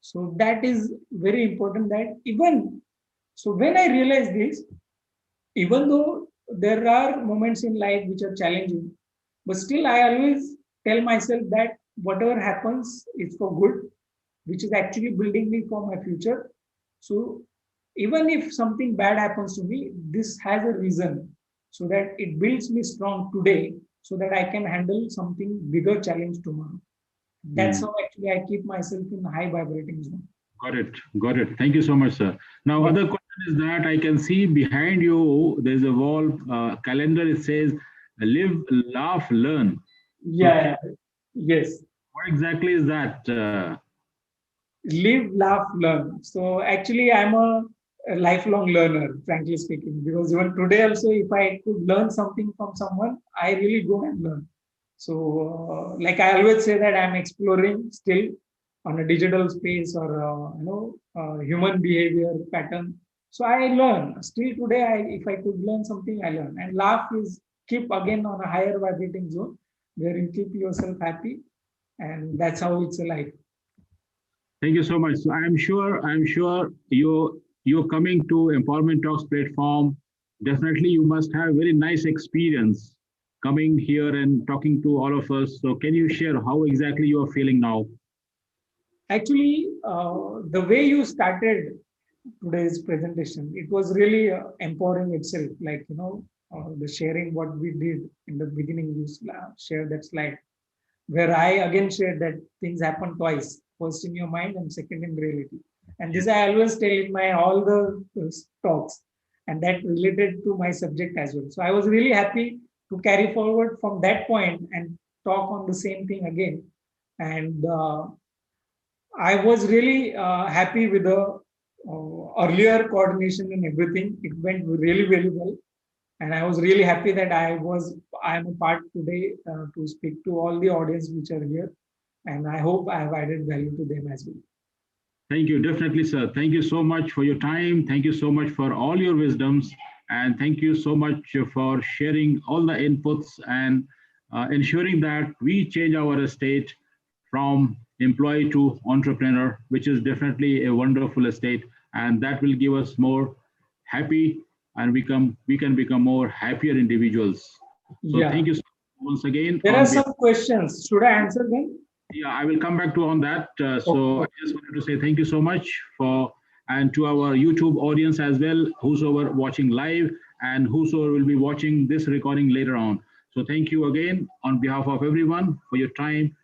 So that is very important, that even so when I realized this, even though there are moments in life which are challenging, but still I always tell myself that whatever happens is for good, which is actually building me for my future. So even if something bad happens to me, this has a reason, so that it builds me strong today, so that I can handle something bigger challenge tomorrow. That's how actually I keep myself in high vibrating zone. Got it. Got it. Thank you so much, sir. Now, Yeah. other question is that I can see behind you, there's a wall calendar. It says, live, laugh, learn. Yeah. Yes. What exactly is that? Live, laugh, learn. So actually, I'm a lifelong learner, frankly speaking, because even today also, if I could learn something from someone, I really go and learn. So, like I always say that I'm exploring still on a digital space or human behavior pattern. So I learn still today. If I could learn something, I learn. And laugh is keep again on a higher vibrating zone where you keep yourself happy, and that's how it's a life. Thank you so much. So I'm sure you're coming to Empowerment Talks platform. Definitely, you must have very nice experience coming here and talking to all of us. So can you share how exactly you are feeling now? Actually, the way you started today's presentation, it was really empowering itself. Like, the sharing what we did in the beginning, you share that slide where I again shared that things happen twice, first in your mind and second in reality. And this I always tell in my all the talks, and that related to my subject as well. So I was really happy to carry forward from that point and talk on the same thing again. And I was really happy with the earlier coordination and everything. It went really, really well, and I was really happy that I am a part today to speak to all the audience which are here, and I hope I have added value to them as well. Thank you, definitely, sir. Thank you so much for your time. Thank you so much for all your wisdoms. And thank you so much for sharing all the inputs and ensuring that we change our state from employee to entrepreneur, which is definitely a wonderful state. And that will give us more happy and we can become more happier individuals. So thank Yeah, you so much once again there on are behalf. some questions. Should I answer them? Yeah, I will come back to on that. So I Okay. just wanted to say thank you so much for and to our YouTube audience as well, whosoever watching live and whosoever will be watching this recording later on. So thank you again on behalf of everyone for your time